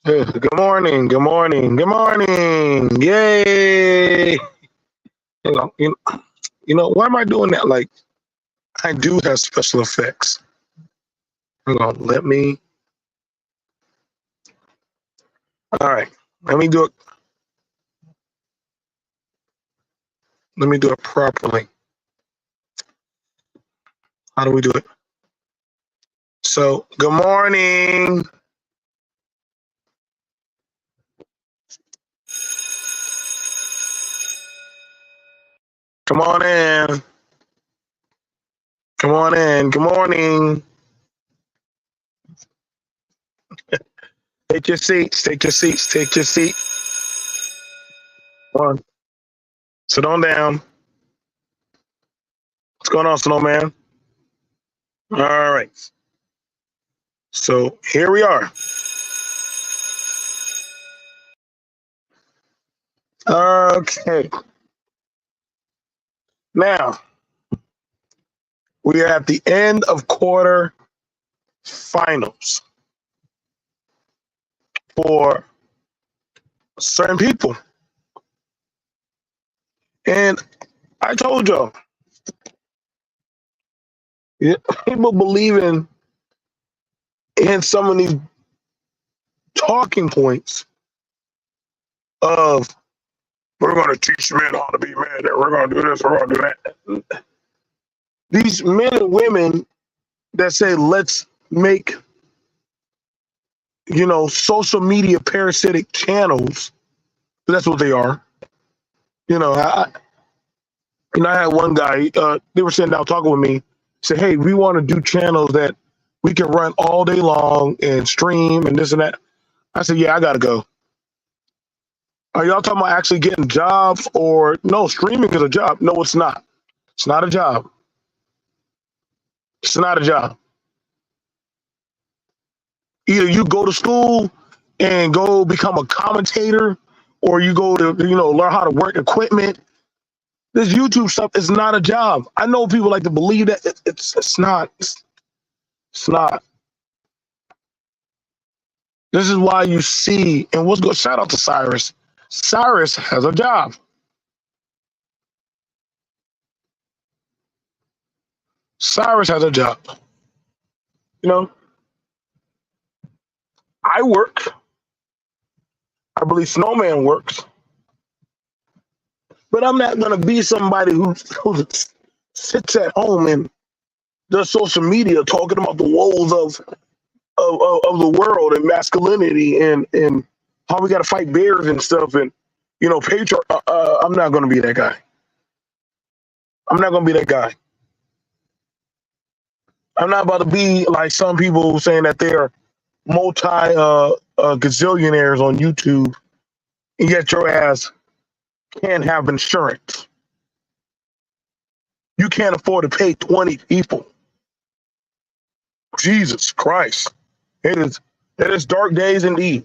Good morning, good morning, good morning. Yay. You know, you, why am I doing that? Like, I do have special effects. Hang on, let me. All right, let me do it. Let me do it properly. How do we do it? So, good morning. Come on in. Come on in. Good morning. Take your seats. Take your seats. Take your seat. Come on. Sit on down. What's going on, Snowman? All right. So here we are. Okay. Now, we are at the end of quarter finals for certain people. And I told y'all, people believing in some of these talking points of we're going to teach men how to be men, and we're going to do this, we're going to do that. These men and women that say, let's make, social media parasitic channels, that's what they are. I had one guy, they were sitting down talking with me, said, hey, we want to do channels that we can run all day long and stream and this and that. I said, yeah, I got to go. Are y'all talking about actually getting jobs or no, streaming is a job? No, it's not. It's not a job. It's not a job. Either you go to school and go become a commentator or you go to, learn how to work equipment. This YouTube stuff is not a job. I know people like to believe that it's not. It's not. This is why you see, and what's good, shout out to Cyrus. Cyrus has a job. Cyrus has a job. I work. I believe Snowman works. But I'm not going to be somebody who sits at home and does social media talking about the woes of the world and masculinity and how we got to fight bears and stuff and patriarch. I'm not going to be that guy. I'm not going to be that guy. I'm not about to be like some people saying that they're multi gazillionaires on YouTube, and yet your ass can't have insurance. You can't afford to pay 20 people. Jesus Christ. It is dark days indeed.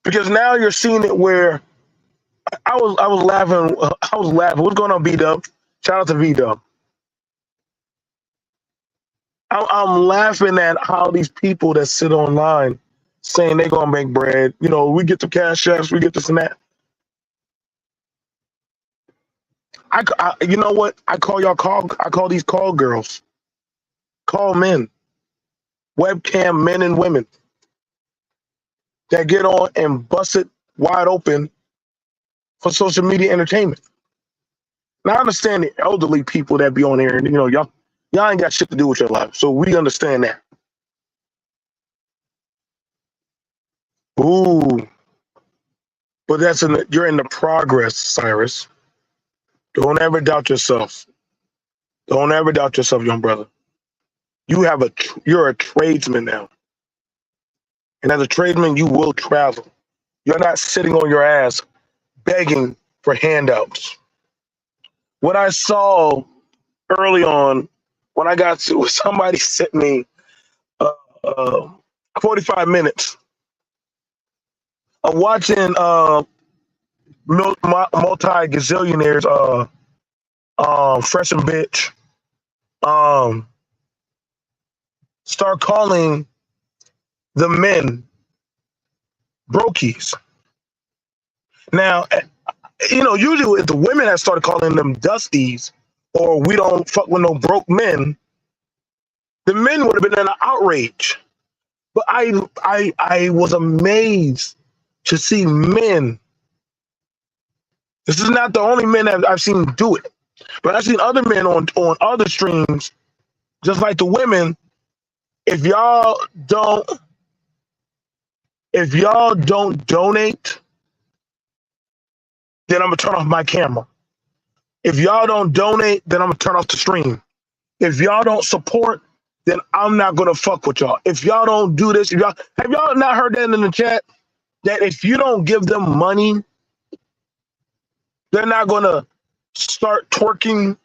Because now you're seeing it where I was laughing. What's going on, B-Dub? Shout out to V-Dub. I'm laughing at how these people that sit online saying they're gonna make bread. We get the cash chefs, we get this and that. You know what? I call these call girls, call men, webcam men and women that get on and bust it wide open for social media entertainment. Now I understand the elderly people that be on there, and y'all ain't got shit to do with your life, so we understand that. Ooh, but you're in the progress, Cyrus. Don't ever doubt yourself. Don't ever doubt yourself, young brother. You're a tradesman now, and as a tradesman, you will travel. You're not sitting on your ass begging for handouts. What I saw early on when I got to somebody sent me uh, uh, 45 minutes of watching multi-gazillionaires, fresh and bitch, start calling the men Brokies. Now, usually if the women had started calling them dusties or we don't fuck with no broke men, the men would have been in an outrage. But I was amazed to see men. This is not the only men that I've seen do it, but I've seen other men on other streams, just like the women. If y'all don't donate, then I'm gonna turn off my camera. If y'all don't donate, then I'm gonna turn off the stream. If y'all don't support, then I'm not gonna fuck with y'all. If y'all don't do this, have y'all not heard that in the chat? That if you don't give them money, they're not gonna start twerking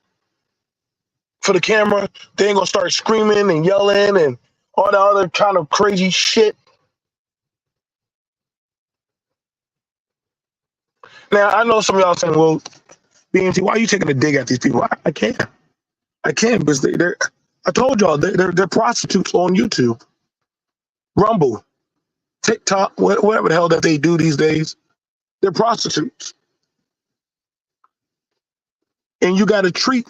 for the camera. They ain't gonna start screaming and yelling and all the other kind of crazy shit. Now I know some of y'all saying, "Well, BMT, why are you taking a dig at these people?" I can't because they're. I told y'all they're prostitutes on YouTube, Rumble, TikTok, whatever the hell that they do these days. They're prostitutes, and you got to treat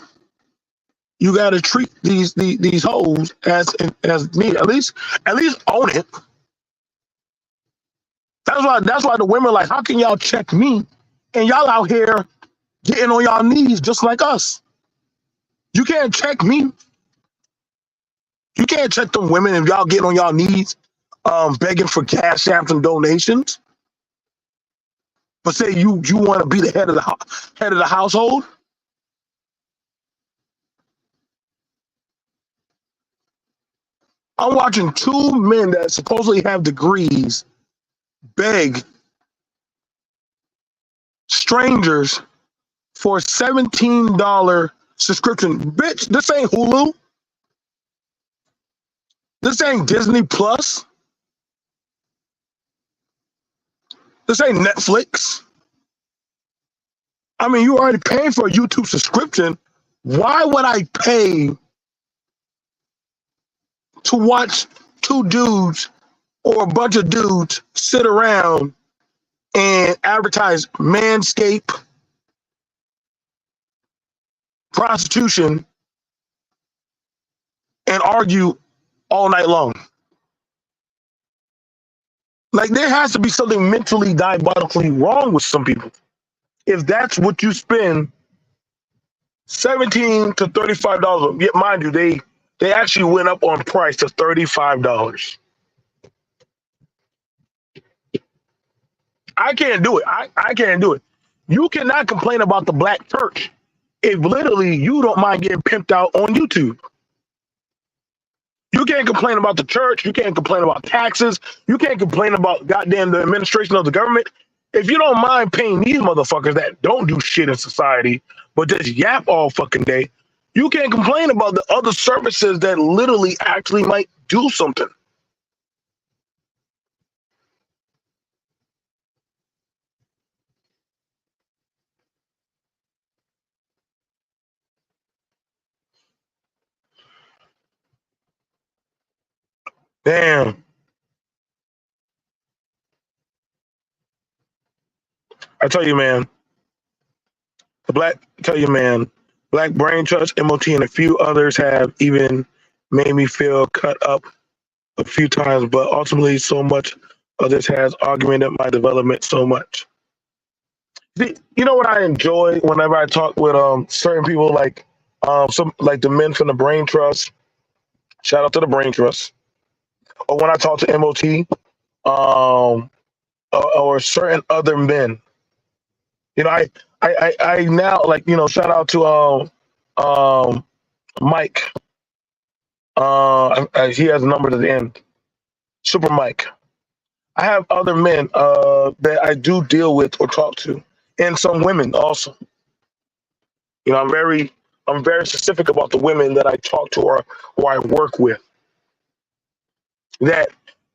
these hoes as me. At least own it. That's why the women are like, how can y'all check me? And y'all out here getting on y'all knees just like us. You can't check me. You can't check them women if y'all getting on y'all knees, begging for cash apps and donations. But say you want to be the head of the household. I'm watching two men that supposedly have degrees beg strangers for a $17 subscription. Bitch, this ain't Hulu. This ain't Disney Plus. This ain't Netflix. I mean, you already paying for a YouTube subscription. Why would I pay to watch two dudes or a bunch of dudes sit around and advertise Manscaped, prostitution, and argue all night long? Like, there has to be something mentally diabolically wrong with some people. If that's what you spend $17 to $35, yet mind you, they actually went up on price to $35. I can't do it. I can't do it. You cannot complain about the black church if literally you don't mind getting pimped out on YouTube. You can't complain about the church. You can't complain about taxes. You can't complain about goddamn the administration of the government. If you don't mind paying these motherfuckers that don't do shit in society, but just yap all fucking day, you can't complain about the other services that literally actually might do something. Damn. I tell you, man, Black Brain Trust, MOT, and a few others have even made me feel cut up a few times, but ultimately so much of this has augmented my development so much. You know what I enjoy whenever I talk with certain people like some like the men from the Brain Trust. Shout out to the Brain Trust. Or when I talk to MOT, or certain other men. You know, I now, like, shout out to Mike. He has a number at the end. Super Mike. I have other men that I do deal with or talk to, and some women also. I'm very specific about the women that I talk to or I work with that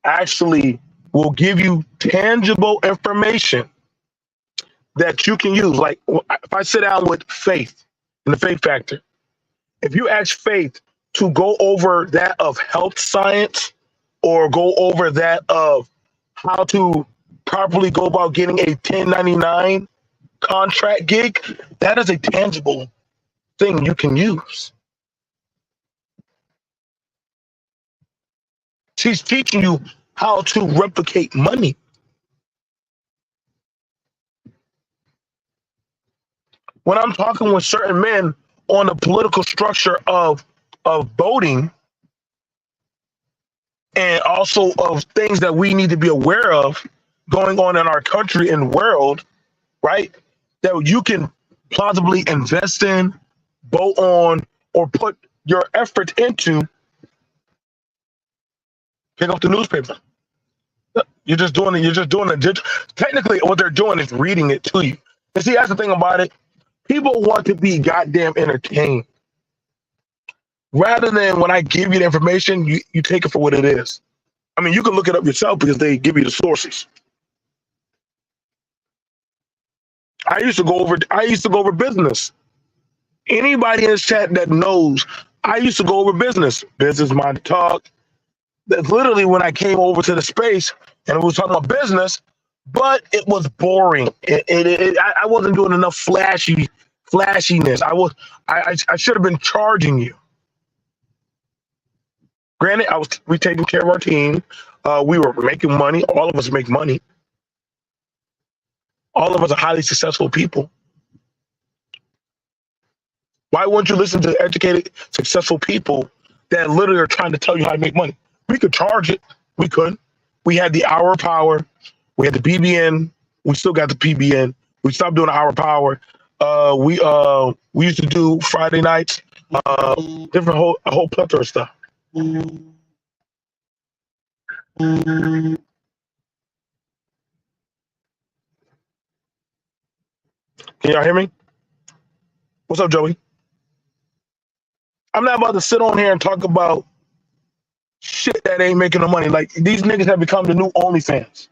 actually will give you tangible information that you can use. Like, if I sit down with Faith in the Faith Factor, if you ask Faith to go over that of health science or go over that of how to properly go about getting a 1099 contract gig, that is a tangible thing you can use. She's teaching you how to replicate money. When I'm talking with certain men on the political structure of voting, and also of things that we need to be aware of going on in our country and world, right? That you can plausibly invest in, vote on, or put your effort into. Pick up the newspaper. You're just doing it. You're just doing it. Technically, what they're doing is reading it to you. And see, that's the thing about it. People want to be goddamn entertained. Rather than when I give you the information, you take it for what it is. I mean, you can look it up yourself because they give you the sources. I used to go over business. Anybody in this chat that knows, I used to go over business mind talk. That's literally when I came over to the space and we was talking about business, but it was boring. I wasn't doing enough flashiness. I should have been charging you. Granted, we taking care of our team. We were making money. All of us make money. All of us are highly successful people. Why wouldn't you listen to educated, successful people that literally are trying to tell you how to make money? We could charge it. We could. We had the hour power. We had the BBN. We still got the PBN. We stopped doing the hour power. We used to do Friday nights. A whole plethora of stuff. Can y'all hear me? What's up, Joey? I'm not about to sit on here and talk about shit that ain't making no money. Like, these niggas have become the new Onlyfans.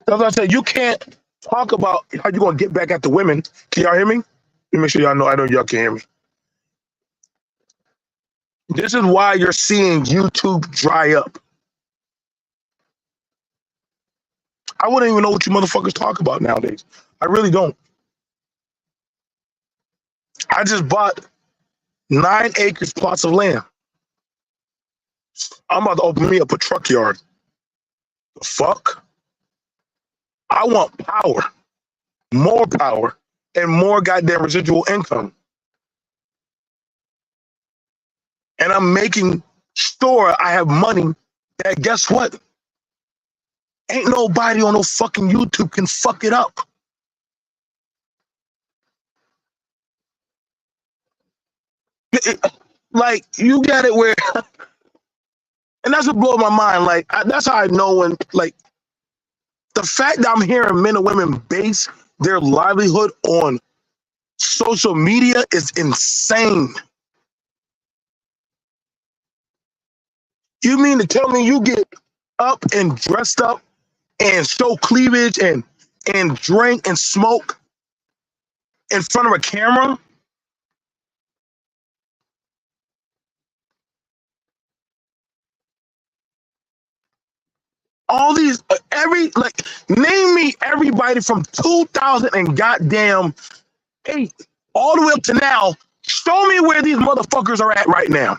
As I said, you can't talk about how you're going to get back at the women. Can y'all hear me? Let me make sure y'all know. I know y'all can hear me. This is why you're seeing YouTube dry up. I wouldn't even know what you motherfuckers talk about nowadays. I really don't. I just bought 9 acres plots of land. I'm about to open me up a truck yard. The fuck? I want power, and more goddamn residual income. And I'm making sure I have money that, guess what? Ain't nobody on no fucking YouTube can fuck it up. Like, you get it where, and that's what blows my mind. Like, that's how I know when, like, the fact that I'm hearing men and women base their livelihood on social media is insane. You mean to tell me you get up and dressed up and show cleavage and drink and smoke in front of a camera? All these, name me everybody from 2000 and goddamn 8 all the way up to now. Show me where these motherfuckers are at right now.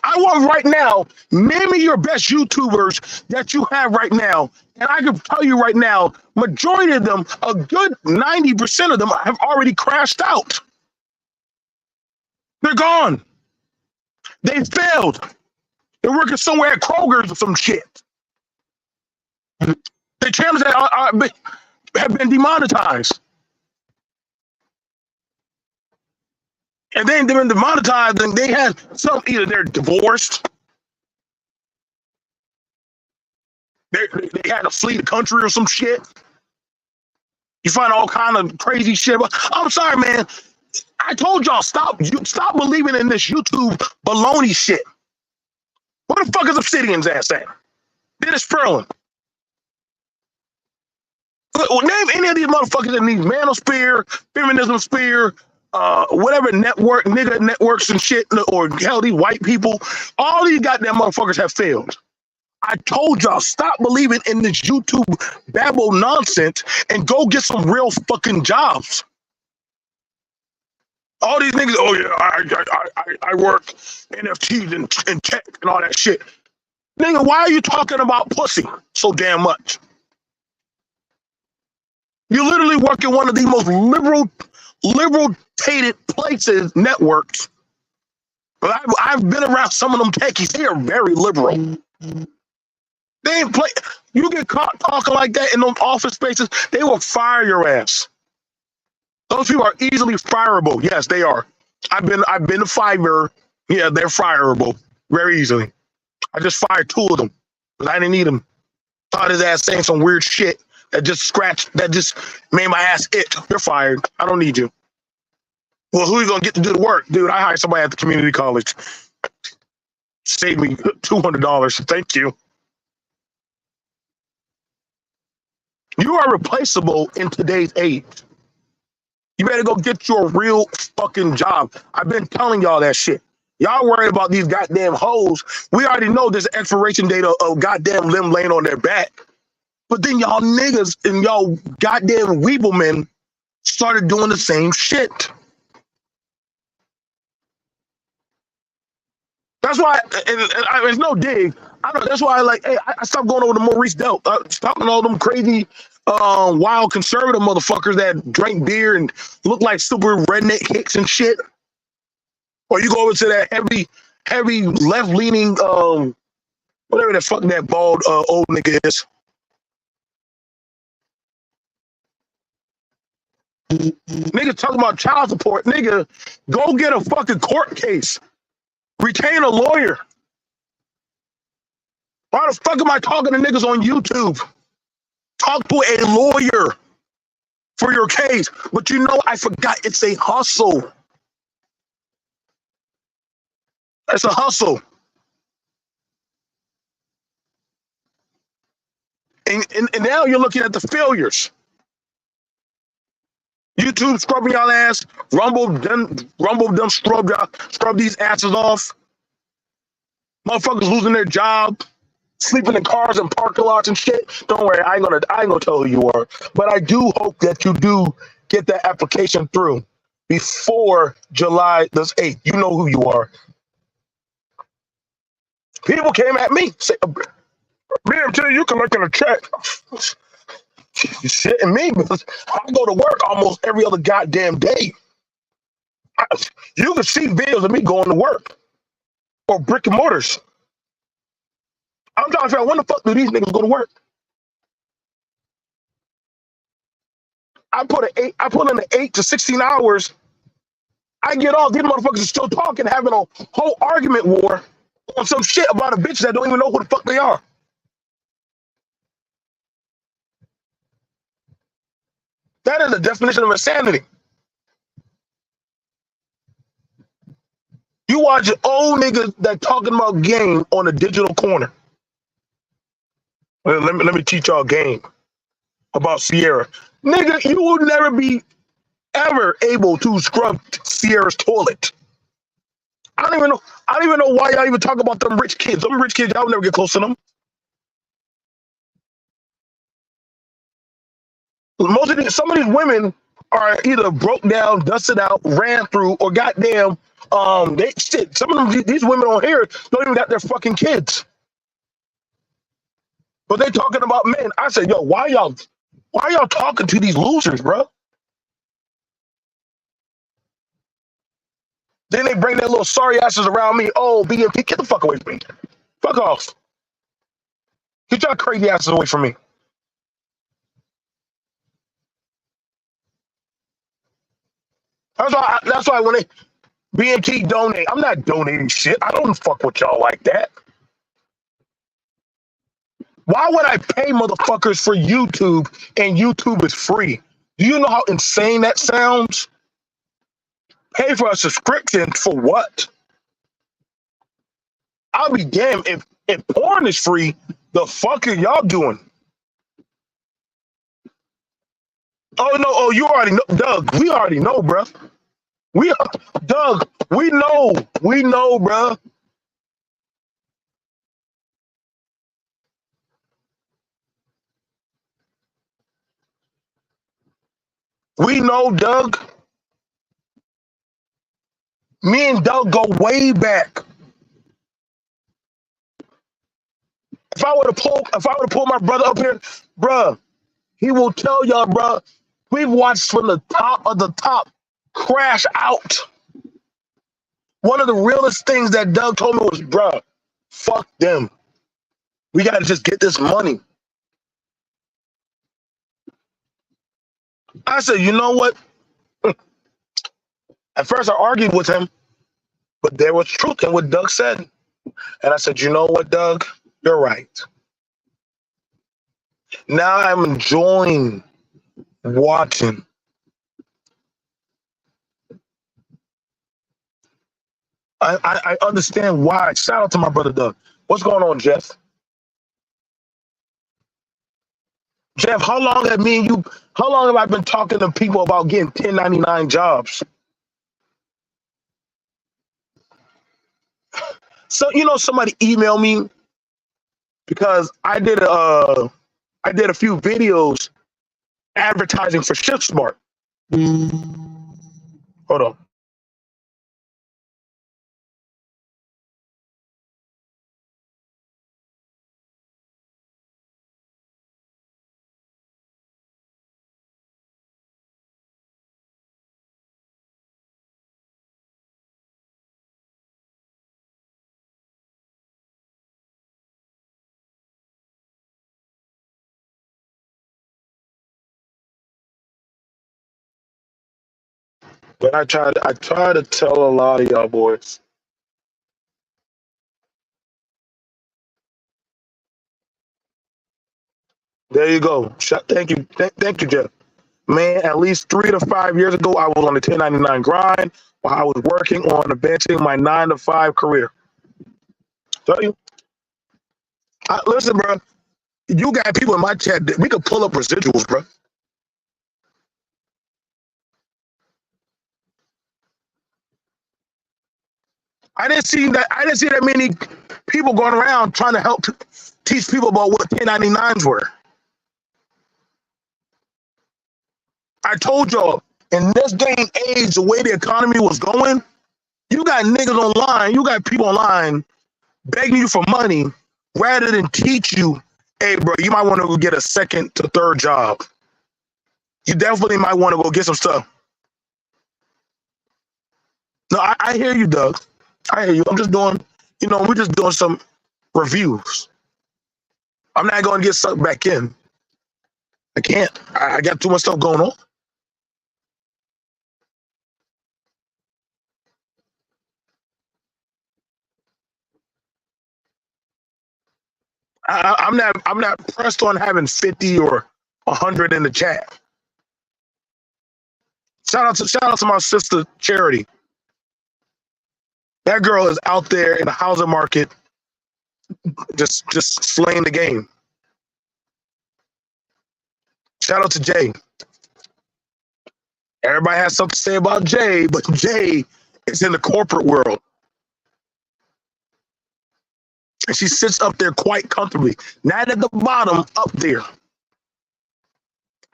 I want right now, name me your best YouTubers that you have right now. And I can tell you right now, majority of them, a good 90% of them have already crashed out. They're gone. They failed. They're working somewhere at Kroger's or some shit. Their channels have been demonetized. And then they've been demonetized, and they had some, either they're divorced, they had to flee the country or some shit. You find all kind of crazy shit. I'm sorry, man. I told y'all, stop believing in this YouTube baloney shit. Where the fuck is Obsidian's ass at? Dennis Perlin. Name any of these motherfuckers in these manosphere, feminism sphere, whatever network, nigga networks and shit, or hell, these white people, all these goddamn motherfuckers have failed. I told y'all, stop believing in this YouTube babble nonsense and go get some real fucking jobs. All these niggas, oh yeah, I work NFTs and tech and all that shit. Nigga, why are you talking about pussy so damn much? You literally work in one of the most liberal-tated places, networks. But I've been around some of them techies. They are very liberal. They ain't play. You get caught talking like that in those office spaces, they will fire your ass. Those people are easily fireable. Yes, they are. I've been to Fiverr. Yeah, they're fireable very easily. I just fired 2 of them because I didn't need them. Thought his ass saying some weird shit that just made my ass itch. You're fired. I don't need you. Well, who are you gonna get to do the work, dude? I hired somebody at the community college. Save me $200. Thank you. You are replaceable in today's age. You better go get you a real fucking job. I've been telling y'all that shit. Y'all worried about these goddamn hoes. We already know there's an expiration date of goddamn them laying on their back. But then y'all niggas and y'all goddamn weeblemen started doing the same shit. That's why, and it's no dig. I know that's why I stopped going over to Maurice Delt. Stopping all them crazy, wild conservative motherfuckers that drink beer and look like super redneck hicks and shit. Or you go over to that heavy left leaning, whatever the fuck that bald old nigga is. Nigga talking about child support. Nigga, go get a fucking court case. Retain a lawyer. Why the fuck am I talking to niggas on YouTube? Talk to a lawyer for your case. But you know, I forgot it's a hustle. It's a hustle. And now you're looking at the failures. YouTube scrubbing y'all ass. Rumble done scrub these asses off. Motherfuckers losing their job, sleeping in cars and parking lots and shit. Don't worry, I ain't gonna tell who you are. But I do hope that you do get that application through before July the 8th. You know who you are. People came at me, say, BMT, you collecting a check. You shitting me because I go to work almost every other goddamn day. You can see videos of me going to work or brick and mortars. I'm trying to figure out when the fuck do these niggas go to work? I put in the 8 to 16 hours. I get off. These motherfuckers are still talking, having a whole argument war on some shit about a bitch that don't even know who the fuck they are. That is the definition of insanity. You watch old niggas that talking about game on a digital corner. Let me teach y'all a game about Sierra. Nigga, you will never be ever able to scrub Sierra's toilet. I don't even know why y'all even talk about them rich kids. Them rich kids, y'all will never get close to them. Some of these women are either broke down, dusted out, ran through, or goddamn, they shit. Some of them, these women on here don't even got their fucking kids. But they talking about men. I said, yo, why y'all talking to these losers, bro? Then they bring their little sorry asses around me. Oh, BMP, get the fuck away from me. Fuck off. Get y'all crazy asses away from me. That's why when they BMT donate, I'm not donating shit. I don't fuck with y'all like that. Why would I pay motherfuckers for YouTube and YouTube is free? Do you know how insane that sounds? Pay for a subscription for what? I'll be damned if porn is free, the fuck are y'all doing? Oh no, you already know, Doug, we already know, bruh. We, Doug, we know, bruh. We know, Doug. Me and Doug go way back. If I were to pull my brother up here, bruh, he will tell y'all, bruh, we've watched from the top of the top crash out. One of the realest things that Doug told me was, bruh, fuck them. We gotta just get this money. I said, you know what? At first I argued with him, but there was truth in what Doug said. And I said, you know what, Doug? You're right. Now I'm enjoying watching. I understand why. Shout out to my brother Doug. What's going on, Jeff? Jeff, how long have I been talking to people about getting 1099 jobs? So, somebody emailed me because I did a few videos advertising for ShiftSmart. Hold on. But I try to tell a lot of y'all boys. There you go. Thank you. Thank you, Jeff. Man, at least 3 to 5 years ago, I was on the 1099 grind while I was working on advancing my 9 to 5 career. Tell you. Listen, bro. You got people in my chat that we could pull up residuals, bro. I didn't see that many people going around trying to help teach people about what 1099s were. I told y'all, in this day and age, the way the economy was going, you got niggas online, you got people online begging you for money rather than teach you, hey, bro, you might want to go get a second to third job. You definitely might want to go get some stuff. No, I hear you, Doug. I hear you. I'm just doing, we're just doing some reviews. I'm not going to get sucked back in. I can't. I got too much stuff going on. I'm not pressed on having 50 or 100 in the chat. Shout out to my sister Charity. That girl is out there in the housing market, just slaying the game. Shout out to Jay. Everybody has something to say about Jay, but Jay is in the corporate world. And she sits up there quite comfortably. Not at the bottom, up there.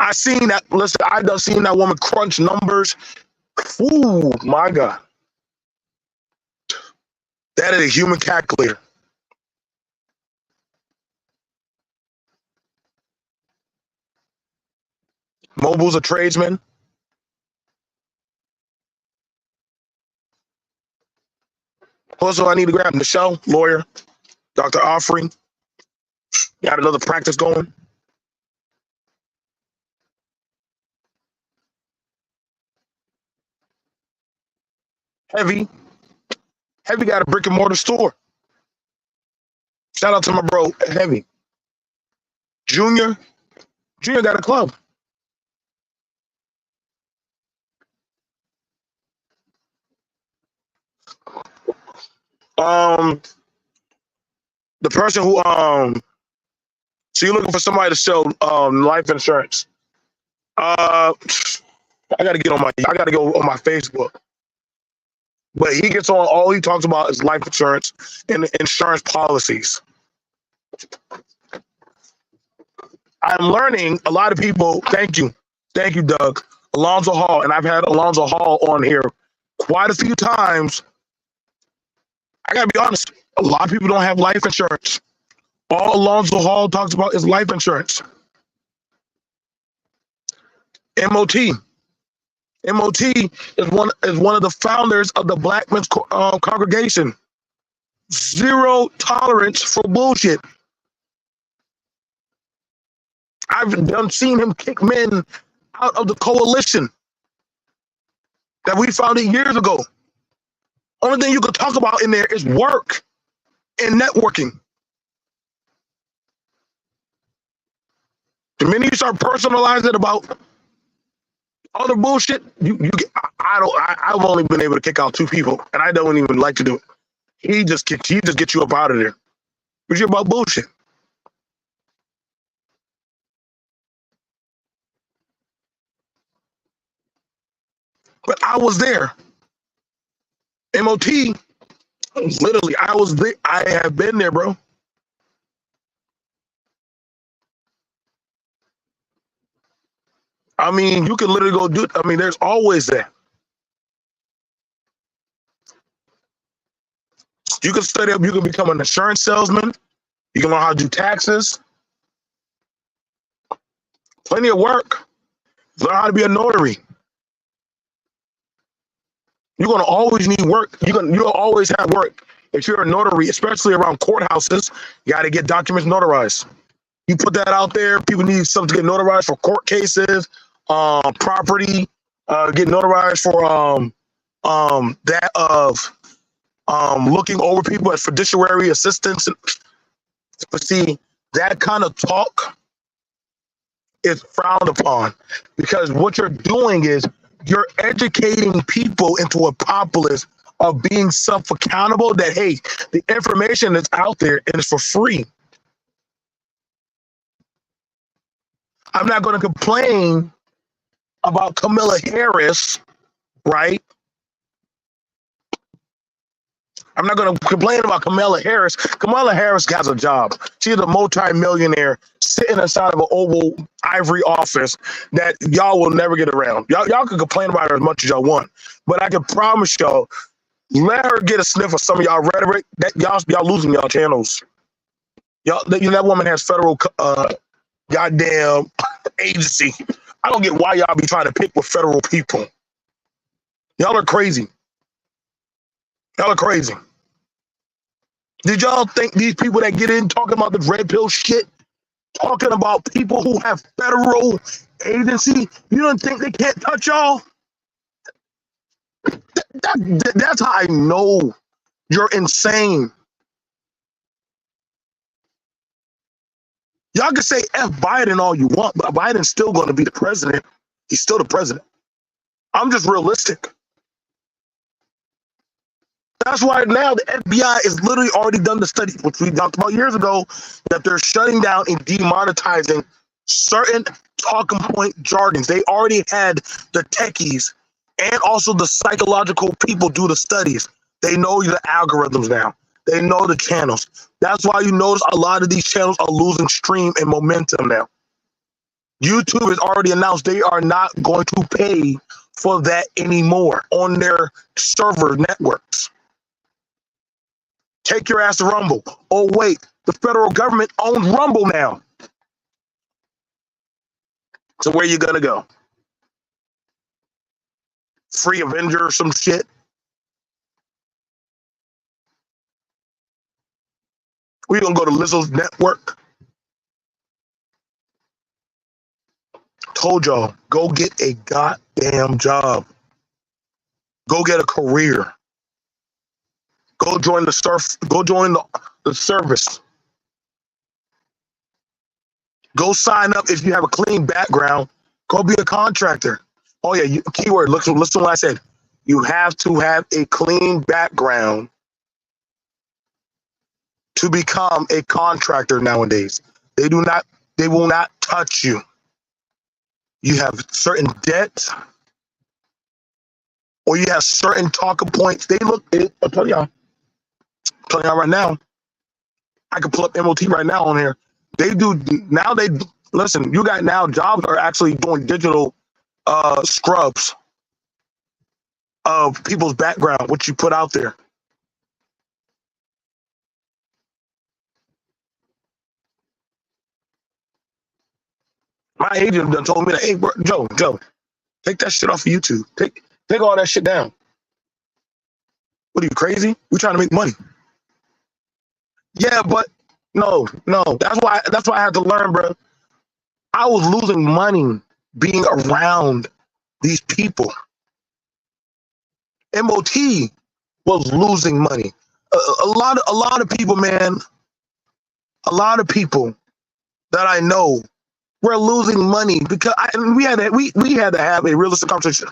I seen that. Listen, I done seen that woman crunch numbers. Ooh, my God. That is a human calculator. Mobile's a tradesman. Also, I need to grab Michelle, lawyer, Dr. Offering. Got another practice going. Heavy got a brick and mortar store. Shout out to my bro, Heavy. Junior got a club. The person who so you're looking for somebody to sell life insurance. I gotta go on my Facebook. But he gets on, all he talks about is life insurance and insurance policies. I'm learning a lot of people, thank you, Doug, Alonzo Hall, and I've had Alonzo Hall on here quite a few times. I gotta be honest, a lot of people don't have life insurance. All Alonzo Hall talks about is life insurance. MOT. MOT is one of the founders of the Black Men's Congregation. Zero tolerance for bullshit. I've seen him kick men out of the coalition that we founded years ago. Only thing you could talk about in there is work and networking. The minute you start personalizing about other bullshit, I've only been able to kick out 2 people, and I don't even like to do it. He just gets you up out of there. But you're about bullshit. But I was there. MOT, literally, I was there. I have been there, bro. I mean, you can literally go do it. I mean, there's always that. You can study up, you can become an insurance salesman. You can learn how to do taxes. Plenty of work. Learn how to be a notary. You're gonna always need work. You'll always have work. If you're a notary, especially around courthouses, you gotta get documents notarized. You put that out there, people need something to get notarized for court cases, property, get notarized for that of looking over people as fiduciary assistants. But see, that kind of talk is frowned upon, because what you're doing is you're educating people into a populace of being self-accountable, that, hey, the information that's out there and it's for free. I'm not going to complain about Kamala Harris, right? I'm not going to complain about Kamala Harris. Kamala Harris has a job. She's a multi-millionaire sitting inside of an Oval Ivory office that y'all will never get around. Y'all can complain about her as much as y'all want, but I can promise y'all, let her get a sniff of some of y'all rhetoric. That y'all losing y'all channels. That woman has federal goddamn agency. I don't get why y'all be trying to pick with federal people. Y'all are crazy. Y'all are crazy. Did y'all think these people that get in talking about the red pill shit, talking about people who have federal agency, you don't think they can't touch y'all? That's how I know you're insane. Y'all can say F Biden all you want, but Biden's still going to be the president. He's still the president. I'm just realistic. That's why now the FBI is literally already done the study, which we talked about years ago, that they're shutting down and demonetizing certain talking point jargons. They already had the techies and also the psychological people do the studies. They know the algorithms now. They know the channels. That's why you notice a lot of these channels are losing stream and momentum now. YouTube has already announced they are not going to pay for that anymore on their server networks. Take your ass to Rumble. Oh, wait, the federal government owns Rumble now. So where you gonna go? Free Avenger or some shit? We gonna go to Lizzo's network? Told y'all, go get a goddamn job. Go get a career. Go join the service. Go sign up if you have a clean background. Go be a contractor. Oh yeah, keyword. Listen to what I said. You have to have a clean background to become a contractor nowadays. They will not touch you. You have certain debt. or you have certain talking points. I'll tell y'all right now, I can pull up MOT right now on here. Listen, you got now jobs are actually doing digital scrubs of people's background, what you put out there. My agent done told me that, hey, bro, Joe, take that shit off of YouTube. Take all that shit down. What are you, crazy? We're trying to make money. Yeah, but no. That's why I had to learn, bro. I was losing money being around these people. MOT was losing money. A lot of people, man. A lot of people that I know were losing money because we had to have a realistic conversation.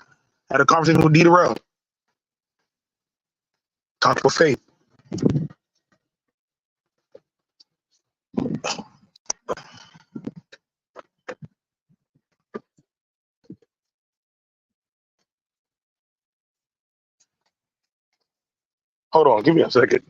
I had a conversation with Dita Rowe. Talked about faith. Hold on, give me a second.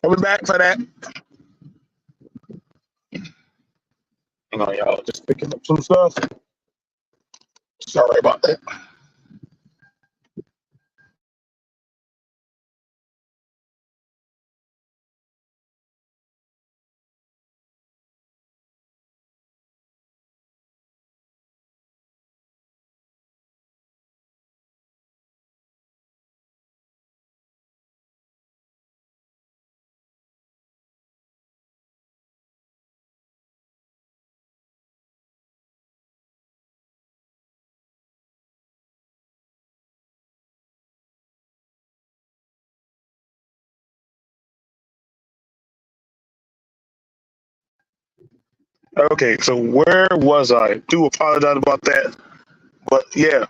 Coming back for that. Hang on, y'all. Just picking up some stuff. Sorry about that. Okay, so where was I? Do apologize about that, but yeah,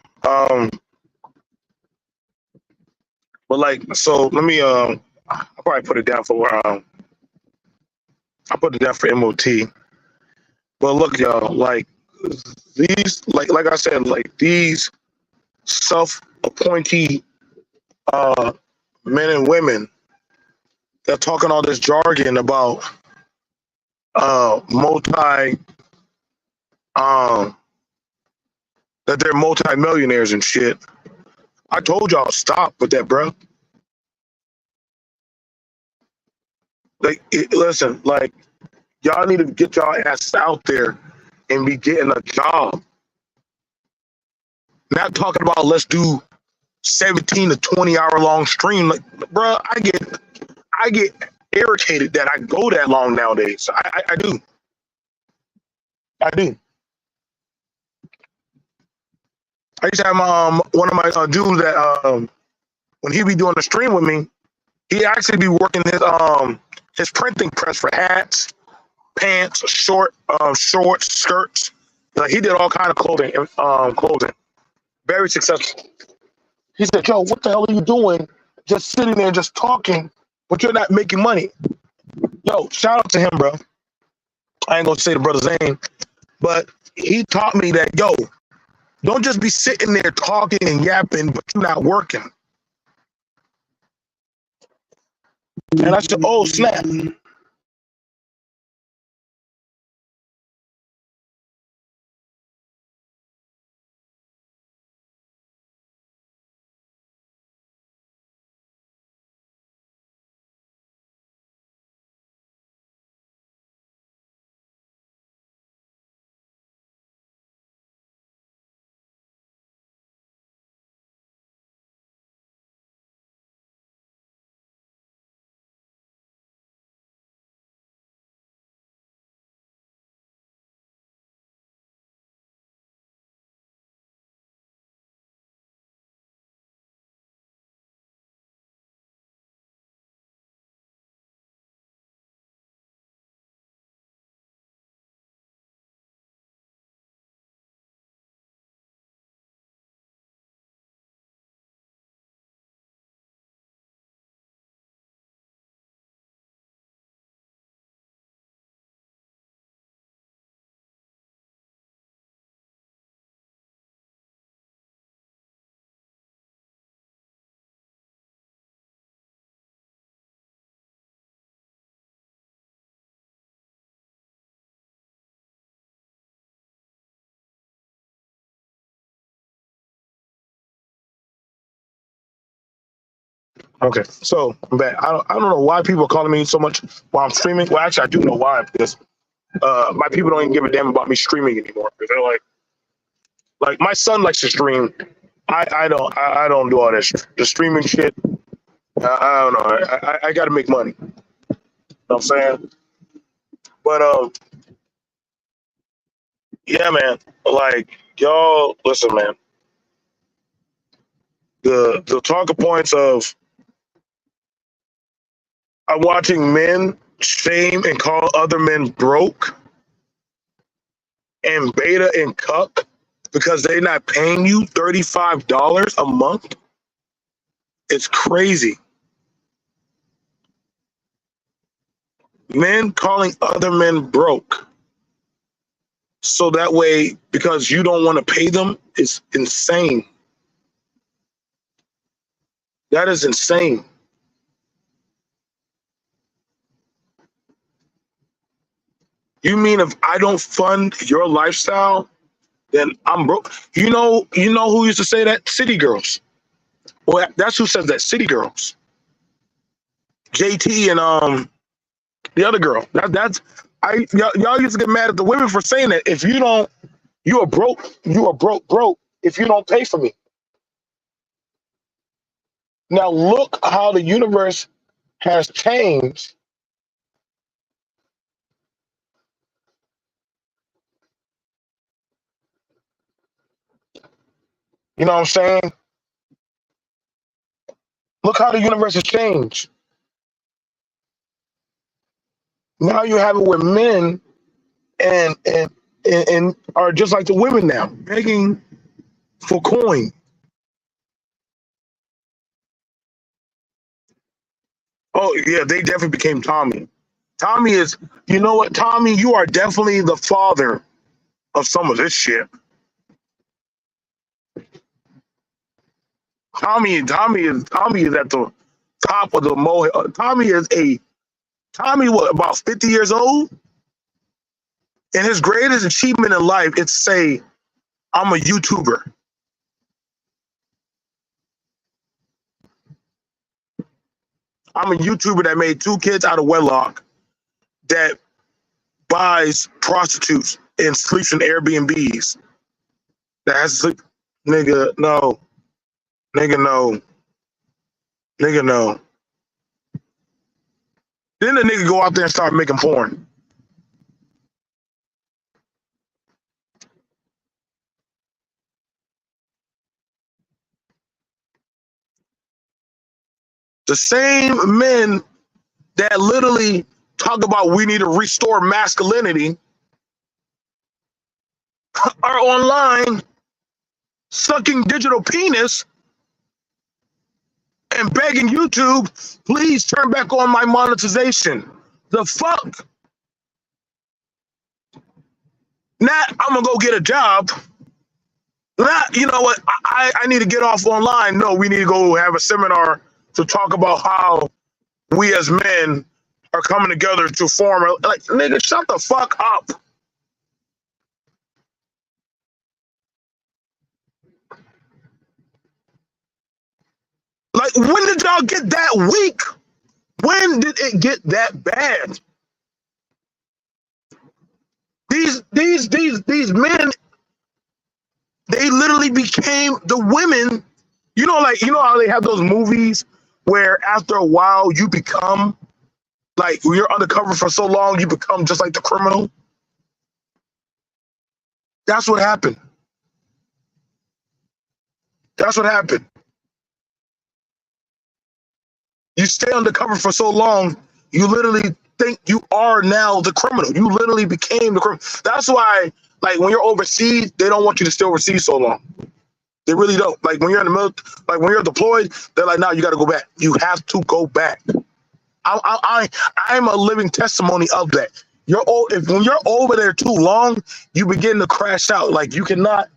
but like, so let me I'll probably put it down for I put it down for MOT. But look, y'all, like these, like I said, like these self-appointee men and women that are talking all this jargon about multi that they're multi-millionaires and shit. I told y'all stop with that, bro. Like, listen, like y'all need to get y'all ass out there and be getting a job. Not talking about let's do 17 to 20 hour long stream. Like, bro, I get irritated that I go that long nowadays. I do. I do. I used to have my one of my dudes that when he be doing the stream with me, he actually be working his printing press for hats, pants, shorts, skirts. Like he did all kind of clothing. Very successful. He said, "Yo, what the hell are you doing? Just sitting there, just talking, but you're not making money." Yo, shout out to him, bro. I ain't gonna say the brother's name, but he taught me that, yo, don't just be sitting there talking and yapping, but you're not working. And I said, oh, snap. Okay, so I'm back. I don't know why people are calling me so much while I'm streaming. Well, actually, I do know why, because my people don't even give a damn about me streaming anymore. Because they're like my son likes to stream. I don't do all this the streaming shit. I don't know. I got to make money. You know what I'm saying? But yeah, man. Like y'all, listen, man. The talking points of I'm watching men shame and call other men broke and beta and cuck because they're not paying you $35 a month. It's crazy. Men calling other men broke so that way because you don't want to pay them is insane. That is insane. You mean if I don't fund your lifestyle, then I'm broke? You know who used to say that? City girls. Well, that's who says that. City girls. JT and the other girl. That's y'all used to get mad at the women for saying that. If you don't, you are broke. You are broke. If you don't pay for me. Now look how the universe has changed. You know what I'm saying? Look how the universe has changed. Now you have it with men and are just like the women now, begging for coin. Oh yeah, they definitely became Tommy. Tommy is, you know what, Tommy, you are definitely the father of some of this shit. Tommy is at the top of the molehill. Tommy what, about 50 years old? And his greatest achievement in life is to say, I'm a YouTuber. I'm a YouTuber that made 2 kids out of wedlock, that buys prostitutes and sleeps in Airbnbs. That has to sleep. Nigga, no. Nigga, no. Nigga, no. Then the nigga go out there and start making porn. The same men that literally talk about we need to restore masculinity are online sucking digital penis and begging YouTube, please turn back on my monetization. The fuck? Now I'm gonna go get a job. Now, you know what? I need to get off online. No, we need to go have a seminar to talk about how we as men are coming together to form a, like, nigga, shut the fuck up. Like, when did y'all get that weak? When did it get that bad? These men, they literally became the women. You know, like, you know how they have those movies where after a while you become, like, when you're undercover for so long, you become just like the criminal. That's what happened. That's what happened. You stay undercover for so long, you literally think you are now the criminal. You literally became the criminal. That's why, like, when you're overseas, they don't want you to stay overseas so long. They really don't. Like, when you're in the military, like when you're deployed, they're like, "No, you got to go back. You have to go back." I'm a living testimony of that. When you're over there too long, you begin to crash out. Like, you cannot.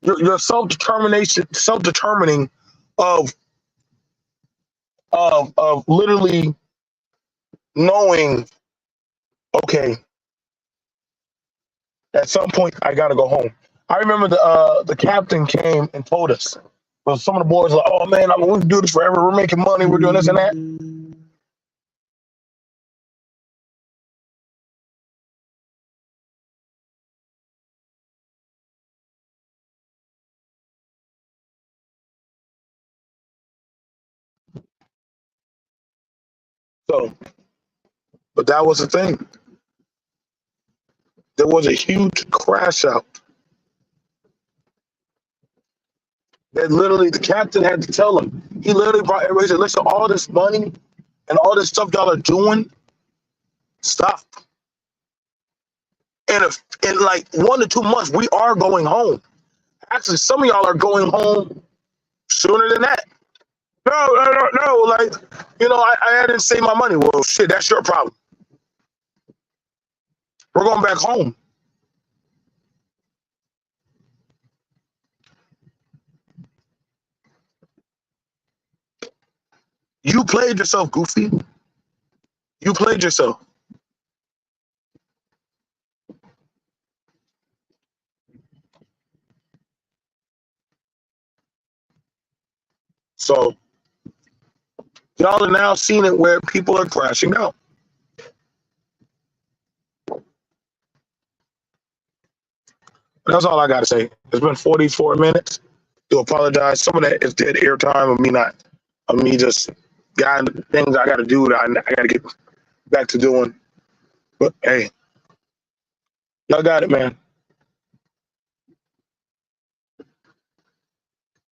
Your self-determining of literally knowing, okay, at some point I gotta go home. I remember the captain came and told us. Well, some of the boys were like, "Oh man, we can do this forever. We're making money. We're doing this and that." So, but that was the thing. There was a huge crash out. That literally the captain had to tell him. He literally brought everybody, said, "Listen, all this money and all this stuff y'all are doing, stop. And if in like 1 to 2 months, we are going home. Actually, some of y'all are going home sooner than that." No. Like, you know, I didn't save my money. Well, shit, that's your problem. We're going back home. You played yourself, Goofy. You played yourself. So y'all are now seeing it where people are crashing out. That's all I got to say. It's been 44 minutes. To apologize. Some of that is dead air time of me just got things I got to do that I got to get back to doing. But hey, y'all got it, man.